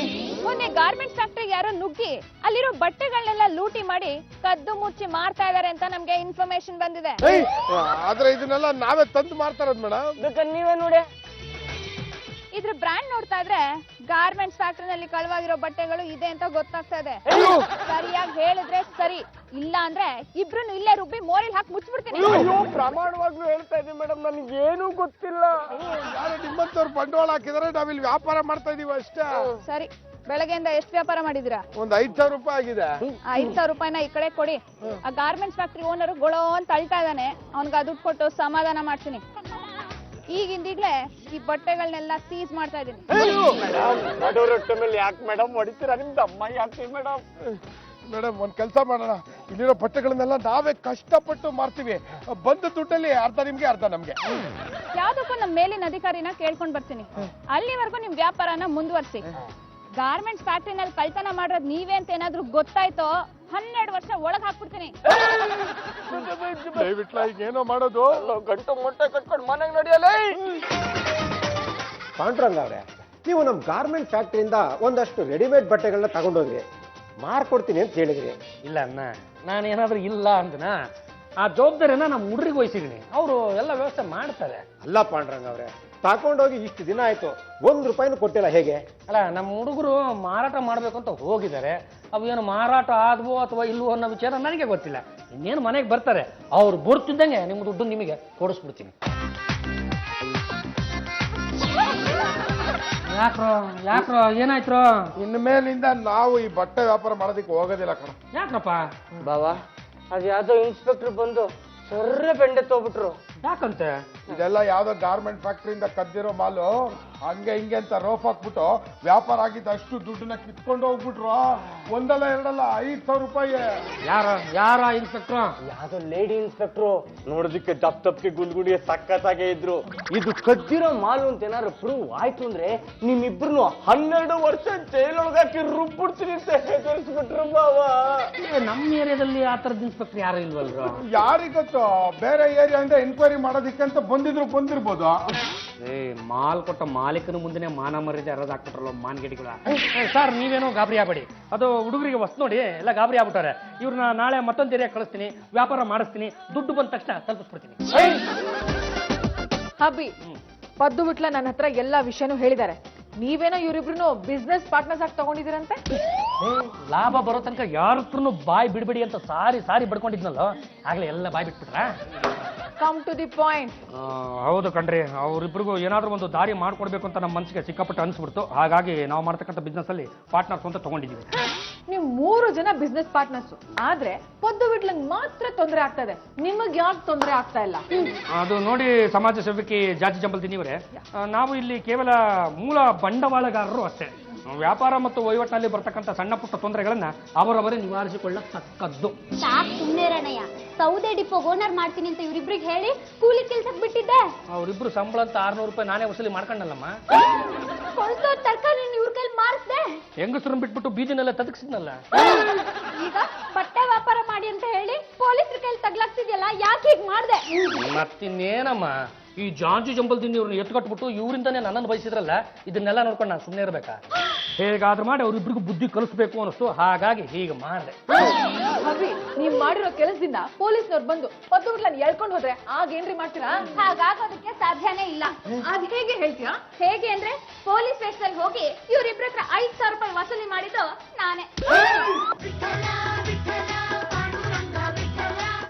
ಮೊನ್ನೆ ಗಾರ್ಮೆಂಟ್ಸ್ ಫ್ಯಾಕ್ಟ್ರಿಗೆ ಯಾರೋ ನುಗ್ಗಿ ಅಲ್ಲಿರೋ ಬಟ್ಟೆಗಳನ್ನೆಲ್ಲ ಲೂಟಿ ಮಾಡಿ ಕದ್ದು ಮುಚ್ಚಿ ಮಾರ್ತಾ ಇದಾರೆ ಅಂತ ನಮ್ಗೆ ಇನ್ಫಾರ್ಮೇಶನ್ ಬಂದಿದೆ. ಆದ್ರೆ ಇದನ್ನೆಲ್ಲ ನಾವೇ ತಂದು ಮಾಡ್ತಾರದ್ ಮೇಡಮ್. ಬೇಕಾದ್ರೆ ನೀವೇ ನೋಡಿ. ಇದ್ರ ಬ್ರ್ಯಾಂಡ್ ನೋಡ್ತಾ ಇದ್ರೆ ಗಾರ್ಮೆಂಟ್ಸ್ ಫ್ಯಾಕ್ಟರಿನಲ್ಲಿ ಕಳವಾಗಿರೋ ಬಟ್ಟೆಗಳು ಇದೆ ಅಂತ ಗೊತ್ತಾಗ್ತಾ ಇದೆ. ಸರಿಯಾಗಿ ಹೇಳಿದ್ರೆ ಸರಿ, ಇಲ್ಲ ಅಂದ್ರೆ ಇಬ್ರು ಇಲ್ಲೇ ರುಬ್ಬಿ ಮೋರಿಲ್ ಹಾಕಿ ಮುಚ್ಚಿಬಿಡ್ತೀನಿ. ಪ್ರಮಾಣವಾಗ್ಲೂ ಹೇಳ್ತಾ ಇದ್ದೀನಿ ಮೇಡಮ್, ನನಗೆ ಏನೂ ಗೊತ್ತಿಲ್ಲ. ಯಾರು ನಿಮ್ಮಂತವ್ರು ಬಂಡವಾಳ ಹಾಕಿದಾರೆ, ನಾವಿಲ್ಲಿ ವ್ಯಾಪಾರ ಮಾಡ್ತಾ ಇದೀವಿ ಅಷ್ಟೇ. ಸರಿ, ಬೆಳಗ್ಗೆಯಿಂದ ಎಷ್ಟು ವ್ಯಾಪಾರ ಮಾಡಿದಿರಾ? ಒಂದ್ 5,000 ರೂಪಾಯಿ ಆಗಿದೆ. 5,000 ರೂಪಾಯಿನ ಈ ಕಡೆ ಕೊಡಿ. ಆ ಗಾರ್ಮೆಂಟ್ಸ್ ಫ್ಯಾಕ್ಟರಿ ಓನರ್ ಗೊಳೋ ಅಂತ ಅಳ್ತಾ ಇದ್ದಾನೆ, ಅವ್ನ್ಗೆ ಆ ದುಡ್ಡು ಕೊಟ್ಟು ಸಮಾಧಾನ ಮಾಡ್ತೀನಿ. ಈಗಿಂದೀಗ್ಲೇ ಈ ಬಟ್ಟೆಗಳನ್ನೆಲ್ಲ ಸೀಸ್ ಮಾಡ್ತಾ ಇದ್ದೀನಿ. ಯಾಕೆ ಮೇಡಮ್ ಹೊಡಿತೀರಾ? ನಿಮ್ದು ಅಮ್ಮ ಯಾಕೆ ಮೇಡಮ್? ಮೇಡಮ್, ಒಂದ್ ಕೆಲಸ ಮಾಡೋಣ, ಇಲ್ಲಿರೋ ಬಟ್ಟೆಗಳನ್ನೆಲ್ಲ ನಾವೇ ಕಷ್ಟಪಟ್ಟು ಮಾರ್ತೀವಿ. ಬಂದ ದುಡ್ಡಲ್ಲಿ ಅರ್ಧ ನಿಮ್ಗೆ, ಅರ್ಧ ನಮ್ಗೆ. ಯಾವ್ದಕ್ಕೂ ನಮ್ಮ ಮೇಲಿನ ಅಧಿಕಾರಿನ ಕೇಳ್ಕೊಂಡ್ ಬರ್ತೀನಿ. ಅಲ್ಲಿವರೆಗೂ ನಿಮ್ ವ್ಯಾಪಾರನ ಮುಂದುವರ್ಸಿ. ಗಾರ್ಮೆಂಟ್ಸ್ ಫ್ಯಾಕ್ಟ್ರಿನಲ್ಲಿ ಕಳ್ತನ ಮಾಡೋದ್ ನೀವೇ ಅಂತ ಏನಾದ್ರೂ ಗೊತ್ತಾಯ್ತೋ 12 ವರ್ಷ ಒಳಗ್ ಹಾಕ್ಬಿಡ್ತೀನಿ. ದಯವಿಟ್ಲ ಈಗ ಏನೋ ಮಾಡೋದು? ಗಂಟು ಮೊಟ್ಟೆ ಕಟ್ಕೊಂಡು ಮನೆಗೆ ನಡೆಯಲ್ಲ. ಪಾಂಡುರಂಗ ಅವ್ರೆ, ನೀವು ನಮ್ಮ ಗಾರ್ಮೆಂಟ್ ಫ್ಯಾಕ್ಟ್ರಿಯಿಂದ ಒಂದಷ್ಟು ರೆಡಿಮೇಡ್ ಬಟ್ಟೆಗಳನ್ನ ತಗೊಂಡೋದ್ರಿ, ಮಾರ್ಕೊಡ್ತೀನಿ ಅಂತ ಹೇಳಿದ್ರಿ. ಇಲ್ಲ ಅಣ್ಣ, ನಾನೇನಾದ್ರೂ ಇಲ್ಲ ಅಂದನ ಆ ಜವಾಬ್ದಾರಿನ ನಮ್ಮ ಹುಡ್ರಿಗೆ ವಹಿಸಿದೀನಿ. ಅವರು ಎಲ್ಲ ವ್ಯವಸ್ಥೆ ಮಾಡ್ತಾರೆ. ಅಲ್ಲ ಪಾಂಡುರಂಗ ಅವ್ರೆ, ತಗೊಂಡೋಗಿ ಇಷ್ಟು ದಿನ ಆಯ್ತು, 1 ರೂಪಾಯಿನೂ ಕೊಟ್ಟಿಲ್ಲ, ಹೇಗೆ? ಅಲ್ಲ ನಮ್ಮ ಹುಡುಗರು ಮಾರಾಟ ಮಾಡ್ಬೇಕು ಅಂತ ಹೋಗಿದ್ದಾರೆ. ಅವು ಏನು ಮಾರಾಟ ಆದ್ವೋ ಅಥವಾ ಇಲ್ವೋ ಅನ್ನೋ ವಿಚಾರ ನನಗೆ ಗೊತ್ತಿಲ್ಲ. ಇನ್ನೇನು ಮನೆಗೆ ಬರ್ತಾರೆ, ಅವ್ರು ಬರ್ತಿದ್ದಂಗೆ ನಿಮ್ಮ ದುಡ್ಡು ನಿಮಗೆ ಕೊಡಿಸ್ಬಿಡ್ತೀನಿ. ಯಾಕ್ರೋ ಏನಾಯ್ತು? ಇನ್ನು ಮೇಲಿಂದ ನಾವು ಈ ಬಟ್ಟೆ ವ್ಯಾಪಾರ ಮಾಡೋದಕ್ಕೆ ಹೋಗೋದಿಲ್ಲ ಕಣ. ಯಾಕ್ರಪ್ಪ? ಬಾವಾ ಅದು ಯಾವ್ದೋ ಇನ್ಸ್ಪೆಕ್ಟರ್ ಬಂದು ಸರ್ರೆ ಬೆಂಡೆ ತೋಬಿಟ್ರು. ಯಾಕಂತೆ? ಇದೆಲ್ಲ ಯಾವ್ದೋ ಗಾರ್ಮೆಂಟ್ ಫ್ಯಾಕ್ಟ್ರಿಯಿಂದ ಕದ್ದಿರೋ ಮಾಲು, ಹಂಗೆ ಹಿಂಗೆ ಅಂತ ರೋಫ್ ಹಾಕ್ಬಿಟ್ಟು ವ್ಯಾಪಾರ ಆಗಿದ್ದ ಅಷ್ಟು ದುಡ್ಡನ್ನ ಕಿತ್ಕೊಂಡು ಹೋಗ್ಬಿಟ್ರು. ಒಂದಲ್ಲ ಎರಡಲ್ಲ 5,000 ರೂಪಾಯಿ. ಯಾರ ಇನ್ಸ್ಪೆಕ್ಟ್ರು? ಯಾವ್ದೋ ಲೇಡಿ ಇನ್ಸ್ಪೆಕ್ಟ್ರು, ನೋಡೋದಕ್ಕೆ ದಪ್ಪಿಗೆ ಗುಂಡ್ಗುಡಿಯ ಸಖತ್ತಾಗೆ ಇದ್ರು. ಇದು ಕದ್ದಿರೋ ಮಾಲು ಅಂತ ಏನಾದ್ರು ಪ್ರೂವ್ ಆಯ್ತು ಅಂದ್ರೆ ನಿಮ್ಮಿಬ್ರು 12 ವರ್ಷ ಜೈಲೊಳಗಾಕಿ ರುಬ್ಬಿಡ್ತೀನಿ ಅಂತ ಹೆದರ್ಸ್ಬಿಟ್ರು ಬಾವಾ. ನಮ್ಮ ಏರಿಯಾದಲ್ಲಿ ಆ ಥರದ ಇನ್ಸ್ಪೆಕ್ಟರ್ ಯಾರು ಇಲ್ವಲ್ರು? ಯಾರಿಗೊತ್ತು, ಬೇರೆ ಏರಿಯಾ ಇಂದ ಎನ್ಕ್ವೈರಿ ಮಾಡೋದಿಕ್ಕೆ ಅಂತ ಬಂದಿರ್ಬೋದು. ಮಾಲ್ ಕೊಟ್ಟ ಮಾಲೀಕನ ಮುಂದೆ ಮಾನ ಮರ್ಯಾದೆ ಹರಿದಾಕ್ಬಿಟ್ರಲ್ಲ ಮಾನ್ಗೆಡಿಗಳ. ಸರ್ ನೀವೇನೋ ಗಾಬರಿ ಆಗ್ಬೇಡಿ, ಅದು ಹುಡುಗರಿಗೆ ವಸ್ತು ನೋಡಿ ಎಲ್ಲ ಗಾಬರಿ ಆಗ್ಬಿಟ್ಟಾರೆ. ಇವ್ರನ್ನ ನಾಳೆ ಮತ್ತೊಂದು ಏರಿಯಾ ಕಳಿಸ್ತೀನಿ, ವ್ಯಾಪಾರ ಮಾಡಿಸ್ತೀನಿ, ದುಡ್ಡು ಬಂದ ತಕ್ಷಣ ತಲುಪಿಸ್ಬಿಡ್ತೀನಿ. ಹಬ್ಬಿ ಪದ್ದು ಬಿಟ್ಲ ನನ್ನ ಹತ್ರ ಎಲ್ಲಾ ವಿಷಯನೂ ಹೇಳಿದ್ದಾರೆ. ನೀವೇನೋ ಇವರಿಬ್ರು ಬಿಸ್ನೆಸ್ ಪಾರ್ಟ್ನರ್ಸ್ ಆಗಿ ತಗೊಂಡಿದ್ದೀರಂತೆ. ಲಾಭ ಬರೋ ತನಕ ಯಾರ ಹತ್ರನು ಬಾಯಿ ಬಿಡ್ಬೇಡಿ ಅಂತ ಸಾರಿ ಬಡ್ಕೊಂಡಿದ್ನಲ್ಲ, ಆಗ್ಲೇ ಎಲ್ಲ ಬಾಯಿ ಬಿಟ್ಬಿಟ್ರ. Come to the point. ಹೌದು ಕಣ್ರಿ, ಅವರಿಬ್ರಿಗೂ ಏನಾದ್ರೂ ಒಂದು ದಾರಿ ಮಾಡ್ಕೊಡ್ಬೇಕು ಅಂತ ನಮ್ಮ ಮನಸ್ಸಿಗೆ ಸಿಕ್ಕಾಪಟ್ಟೆ ಅನ್ಸ್ಬಿಡ್ತು. ಹಾಗಾಗಿ ನಾವು ಮಾಡ್ತಕ್ಕಂಥ ಬಿಸ್ನೆಸ್ ಅಲ್ಲಿ ಪಾರ್ಟ್ನರ್ಸ್ ಅಂತ ತಗೊಂಡಿದ್ದೀವಿ. ನೀವು 3 ಜನ ಬಿಸ್ನೆಸ್ ಪಾರ್ಟ್ನರ್ಸ್, ಆದ್ರೆ ಪದ್ದು ಬಿಟ್ಲಂಗ್ ಮಾತ್ರ ತೊಂದರೆ ಆಗ್ತದೆ. ನಿಮಗ್ ಯಾಕೆ ತೊಂದರೆ ಆಗ್ತಾ ಇಲ್ಲ? ಅದು ನೋಡಿ ಸಮಾಜ ಸೇವಕಿ ಜಾಜಿ ಜಂಬಲ್ ದಿನಿಯವರೇ, ನಾವು ಇಲ್ಲಿ ಕೇವಲ ಮೂಲ ಬಂಡವಾಳಗಾರರು ಅಷ್ಟೇ. ವ್ಯಾಪಾರ ಮತ್ತು ವಹಿವಾಟಿನಲ್ಲಿ ಬರ್ತಕ್ಕಂಥ ಸಣ್ಣ ಪುಟ್ಟ ತೊಂದರೆಗಳನ್ನ ಅವರವರೇ ನಿವಾರಿಸಿಕೊಳ್ಳತಕ್ಕದ್ದು. ಸಾಕ್ ಸುಮ್ಮನೆ ರಣಯ್ಯ. ಸೌದೆ ಡಿಪೋ ಓನರ್ ಮಾಡ್ತೀನಿ ಅಂತ ಇವ್ರಿಬ್ರಿಗೆ ಹೇಳಿ ಕೂಲಿ ಕೆಲ್ಸಕ್ಕೆ ಬಿಟ್ಟಿದ್ದೆ. ಅವರಿಬ್ರು ಸಂಬಳ ಅಂತ 600 ರೂಪಾಯಿ ನಾನೇ ವಸೂಲಿ ಮಾಡ್ಕೊಂಡಲ್ಲಮ್ಮ. ತರಕಾರಿ ಇವ್ರ ಕೈಲಿ ಮಾರಿಸ್ದೆ. ಹೆಂಗಸರನ್ನ ಬಿಟ್ಬಿಟ್ಟು ಬೀಜನೆಲ್ಲ ತದಕ್ಸಿದ್ನಲ್ಲ. ಈಗ ಬಟ್ಟೆ ವ್ಯಾಪಾರ ಮಾಡಿ ಅಂತ ಹೇಳಿ ಪೊಲೀಸರ ಕೈಲಿ ತಗ್ಲಾಗ್ತಿದ್ಯಲ್ಲ, ಯಾಕೆ ಹೀಗ್ ಮಾಡ್ದೆ? ಮತ್ತಿನ್ನೇನಮ್ಮ, ಈ ಜಾಂಜಿ ಜಂಬಲ್ ದಿನ ಇವ್ರನ್ನ ಎತ್ಕಟ್ಬಿಟ್ಟು ಇವರಿಂದಾನೇ ನನ್ನನ್ನು ಬಯಸಿದ್ರಲ್ಲ, ಇದನ್ನೆಲ್ಲ ನೋಡ್ಕೊಂಡು ನಾನು ಸುಮ್ಮನೆ ಇರ್ಬೇಕಾ? ಹೇಗಾದ್ರೂ ಮಾಡಿ ಅವ್ರಿಬ್ರಿಗೂ ಬುದ್ಧಿ ಕಲಿಸ್ಬೇಕು ಅನ್ನಿಸ್ತು, ಹಾಗಾಗಿ ಹೀಗೆ ಮಾಡಿದೆ. ಹಬ್ಬಿ ನೀವ್ ಮಾಡಿರೋ ಕೆಲಸದಿಂದ ಪೊಲೀಸ್ನವ್ರು ಬಂದು ಪದ್ದು ಬಿಟ್ಲನ್ ಎಳ್ಕೊಂಡು ಹೋದ್ರೆ ಆಗೇನ್ರಿ ಮಾಡ್ತೀರಾ? ಹಾಗಾಗೋದಕ್ಕೆ ಸಾಧ್ಯನೇ ಇಲ್ಲ. ಅದ್ ಹೇಗೆ ಹೇಳ್ತೀರಾ? ಹೇಗೆ ಅಂದ್ರೆ ಪೊಲೀಸ್ ಸ್ಟೇಷನ್ ಹೋಗಿ ಇವ್ರಿಬ್ರ ಹತ್ರ 5,000 ರೂಪಾಯಿ ವಸೂಲಿ ಮಾಡಿದ್ದು